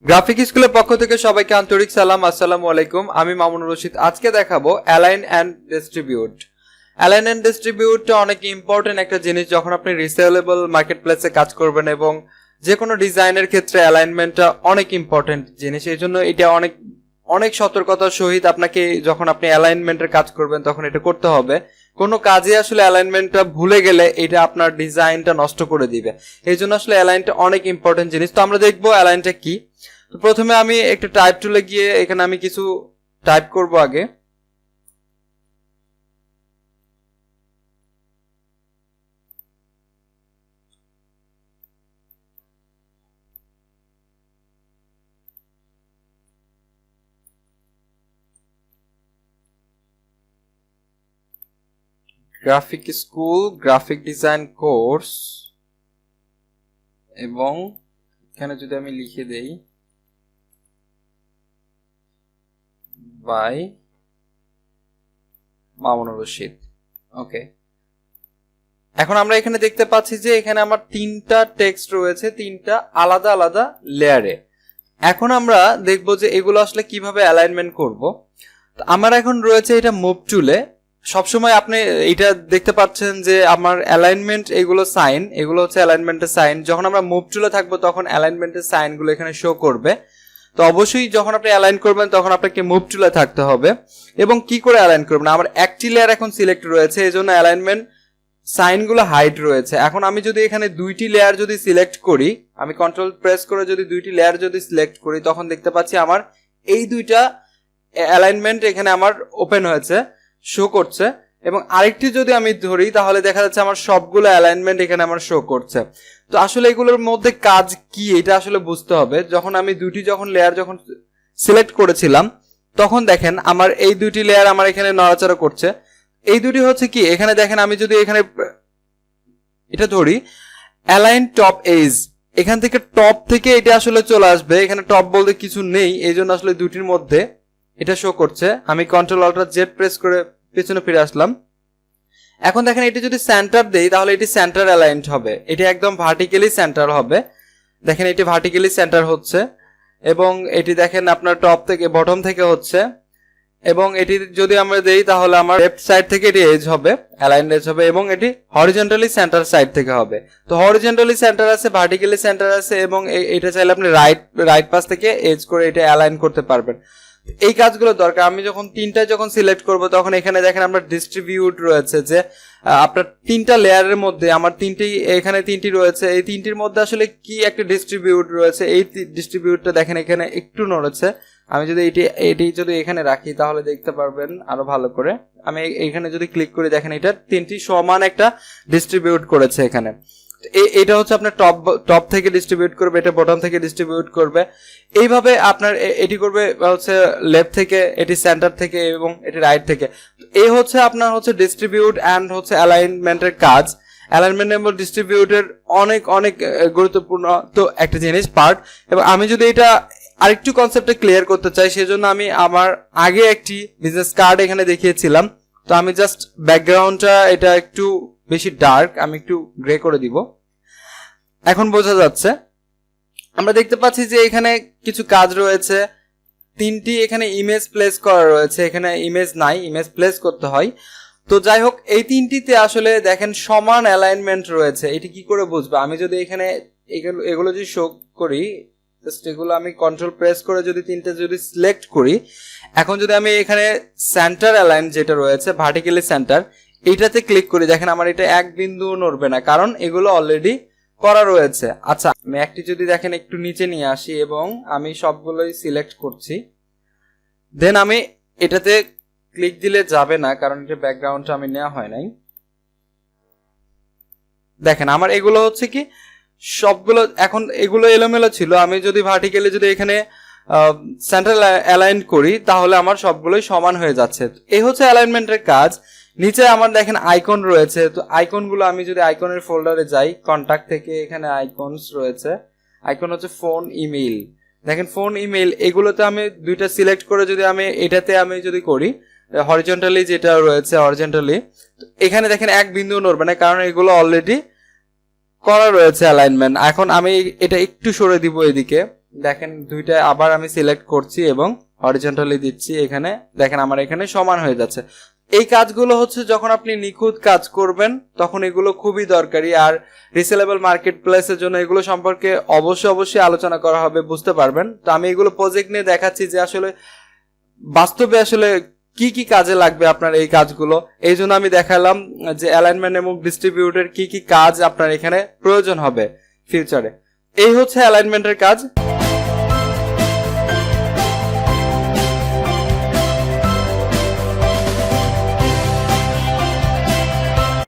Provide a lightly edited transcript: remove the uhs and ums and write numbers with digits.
Graphic স্কুলের পক্ষ থেকে সবাইকে আন্তরিক সালাম। আসসালামু আলাইকুম। আমি মামুনুর রশিদ। আজকে দেখাবো align and distribute. Align and ডিস্ট্রিবিউটটা অনেক ইম্পর্টেন্ট একটা জিনিস যখন আপনি রিসেলেবল মার্কেট প্লেসে কাজ করবেন, এবং যে কোনো ডিজাইনের ক্ষেত্রে অ্যালাইনমেন্টটা অনেক ইম্পর্টেন্ট জিনিস। এই জন্য এটা অনেক অনেক সতর্কতার সহিত আপনাকে যখন আপনি অ্যালাইনমেন্টের কাজ করবেন তখন এটা করতে হবে। কোনো কাজে আসলে অ্যালাইনমেন্টটা ভুলে গেলে এটা আপনার ডিজাইনটা নষ্ট করে দিবে। এই জন্য আসলে অ্যালাইনটা অনেক ইম্পর্টেন্ট জিনিস। তো আমরা দেখবো অ্যালাইনটা কি। তো প্রথমে আমি একটা টাইপ টুলে গিয়ে এখানে আমি কিছু টাইপ করব আগে। Graphic school graphic design course, এবং এখানে যদি আমি লিখে দেই বাই মামুনুর রশিদ। ওকে, এখন আমরা এখানে দেখতে পাচ্ছি যে এখানে আমার তিনটা টেক্সট রয়েছে, তিনটা আলাদা আলাদা লেয়ারে। এখন আমরা দেখবো যে এগুলো আসলে কিভাবে অ্যালাইনমেন্ট করব। আমার এখন রয়েছে এটা মুভ টুলে। সবসময় আপনি এটা দেখতে পাচ্ছেন যে আমার অ্যালাইনমেন্ট এগুলো সাইন, এগুলো হচ্ছে অ্যালাইনমেন্টের সাইন। যখন আমরা মুভ টুলে থাকবো তখন অ্যালাইনমেন্টের সাইনগুলো এখানে শো করবে। তো অবশ্যই যখন আপনি অ্যালাইন করবেন তখন আপনাকে মুভ টুলে থাকতে হবে। এবং কি করে অ্যালাইন করবেন, আমার একটি লেয়ার এখন সিলেক্ট রয়েছে, এই জন্য অ্যালাইনমেন্ট সাইনগুলো হাইড রয়েছে। এখন আমি যদি এখানে দুইটি লেয়ার যদি সিলেক্ট করি, আমি কন্ট্রোল প্রেস করে যদি দুইটি লেয়ার যদি সিলেক্ট করি, তখন দেখতে পাচ্ছি আমার এই দুইটা অ্যালাইনমেন্ট এখানে আমার ওপেন হয়েছে, শো করছে। এবং আরেকটি যদি আমি ধরি তাহলে দেখা যাচ্ছে আমার সবগুলো অ্যালাইনমেন্ট এখানে আমার শো করছে। তো আসলে এগুলোর মধ্যে কাজ কি এটা আসলে বুঝতে হবে। যখন আমি দুইটি লেয়ার যখন সিলেক্ট করেছিলাম তখন দেখেন আমার এই দুইটি লেয়ার আমার এখানে নড়াচড়া করছে। এই দুটি হচ্ছে কি, এখানে দেখেন আমি যদি এখানে এটা ধরি অ্যালাইন টপ এজ, এখান থেকে টপ থেকে এটা আসলে চলে আসবে। এখানে টপ বলতে কিছু নেই, এই জন্য আসলে দুটির মধ্যে এটা শো করছে। আমি কন্ট্রোল অল্টার জেড প্রেস করে পেছনে ফিরে আসলাম। এখন দেখেন এটি যদি সেন্টার দেই তাহলে এটি সেন্টার অ্যালাইনড হবে, এটি একদম ভার্টিক্যালি সেন্টার হবে। দেখেন এটি ভার্টিক্যালি সেন্টার হচ্ছে, এবং এটি দেখেন আপনার টপ থেকে বটম থেকে হচ্ছে। এবং এটি যদি আমরা দেই তাহলে আমার লেফট সাইড থেকে এটি এজ হবে, অ্যালাইনড এজ হবে, এবং এটি হরিজন্টালি সেন্টার সাইড থেকে হবে। তো হরিজন্টালি সেন্টার আছে, ভার্টিক্যালি সেন্টার আছে, এবং এটা চাইলে আপনি রাইট পাশ থেকে এজ করে এটা অ্যালাইন করতে পারবেন। এই কাজগুলো দরকার। আমি যখন তিনটা যখন সিলেক্ট করব তখন এখানে দেখেন আমরা ডিস্ট্রিবিউট রয়েছে, যে আপনার তিনটা লেয়ারের মধ্যে আমার এখানে তিনটি রয়েছে, এই তিনটির মধ্যে আসলে কি একটা ডিস্ট্রিবিউট রয়েছে। এই ডিস্ট্রিবিউটটা দেখেন এখানে একটু নড়েছে। আমি যদি এটি যদি এখানে রাখি তাহলে দেখতে পারবেন আরো ভালো করে। আমি এখানে যদি ক্লিক করি দেখেন এটা তিনটি সমান একটা ডিস্ট্রিবিউট করেছে এখানে। এটা হচ্ছে আপনার টপ থেকে ডিস্ট্রিবিউট করবে, এটা বটম থেকে ডিস্ট্রিবিউট করবে। এইভাবে আপনার এটি করবে হচ্ছে লেফট থেকে, এটি সেন্টার থেকে, এবং এটি রাইট থেকে। এই হচ্ছে আপনার হচ্ছে ডিস্ট্রিবিউট অ্যান্ড হচ্ছে অ্যালাইনমেন্টের কাজ। অ্যালাইনমেন্ট এবং ডিস্ট্রিবিউটের অনেক অনেক গুরুত্বপূর্ণ তো একটা জিনিস পার্ট। এবং আমি যদি এটা আরেকটু কনসেপ্টে ক্লিয়ার করতে চাই, সেজন্য আমি আমার আগে একটি বিজনেস কার্ড এখানে দেখিয়েছিলাম। তো আমি জাস্ট ব্যাকগ্রাউন্ডটা এটা একটু বেশি ডার্ক, আমি একটু গ্রে করে দিব। এখন বোঝা যাচ্ছে। আমরা দেখতে পাচ্ছি যে এখানে কিছু কাজ রয়েছে, তিনটি এখানে ইমেজ প্লেস করা রয়েছে, এখানে ইমেজ নাই, ইমেজ প্লেস করতে হয়। তো যাই হোক, এই তিনটিতে আসলে দেখেন সমান অ্যালাইনমেন্ট রয়েছে। এটি কি করে বুঝবো, আমি যদি এখানে এগুলো যদি শো করি, জাস্ট এগুলো আমি কন্ট্রোল প্রেস করে যদি তিনটে যদি সিলেক্ট করি, এখন যদি আমি এখানে সেন্টার অ্যালাইন যেটা রয়েছে ভার্টিক্যালি সেন্টার, এইটাতে ক্লিক করি, দেখেন আমার এটা এক বিন্দু নড়বে না, কারণ এগুলো অলরেডি করা রয়েছে। আচ্ছা, আমি একটি যদি দেখেন একটু নিচে নিয়ে আসি এবং আমি সবগুলোই সিলেক্ট করছি, দেন আমি এটাতে ক্লিক দিলে যাবে না, কারণ এটা ব্যাকগ্রাউন্ডটা আমি নেওয়া হয় নাই। দেখেন আমার এগুলো হচ্ছে কি সবগুলো এখন এগুলো এলোমেলো ছিল। আমি যদি ভার্টিক্যালি যদি এখানে সেন্টার অ্যালাইন করি তাহলে আমার সবগুলোই সমান হয়ে যাচ্ছে। এই হচ্ছে অ্যালাইনমেন্টের কাজ। নিচে আমার দেখেন আইকন রয়েছে, তো আইকনগুলো আমি যদি আইকনের ফোল্ডারে যাই, কন্টাক্ট থেকে এখানে আইকনস রয়েছে, আইকন হচ্ছে ফোন, ইমেইল। দেখেন ফোন, ইমেইল, এগুলোতে আমি দুইটা সিলেক্ট করে যদি আমি এটাতে আমি যদি করি হরিজন্টালি যেটা রয়েছে হরিজন্টালি, এখানে দেখেন এক বিন্দু নড়বে না, কারণ এগুলো অলরেডি করা রয়েছে অ্যালাইনমেন্ট। এখন আমি এটা একটু সরে দিব এদিকে, দেখেন দুইটা আবার আমি সিলেক্ট করছি এবং হরিজন্টালি দিচ্ছি, এখানে দেখেন আমার এখানে সমান হয়ে যাচ্ছে। এই কাজগুলো হচ্ছে যখন আপনি নিখুঁত কাজ করবেন তখন এগুলো খুবই দরকারি। আর রিসেলেবল মার্কেট প্লেসের জন্য এগুলো সম্পর্কে অবশ্যই আলোচনা করা হবে, বুঝতে পারবেন। তো আমি এগুলো প্রজেক্ট নিয়ে দেখাচ্ছি যে আসলে বাস্তবে আসলে কি কি কাজে লাগবে আপনার এই কাজগুলো। এই জন্য আমি দেখালাম যে অ্যালাইনমেন্ট এবং ডিস্ট্রিবিউটের কি কি কাজ আপনার এখানে প্রয়োজন হবে ফিউচারে। এই হচ্ছে অ্যালাইনমেন্টের কাজ।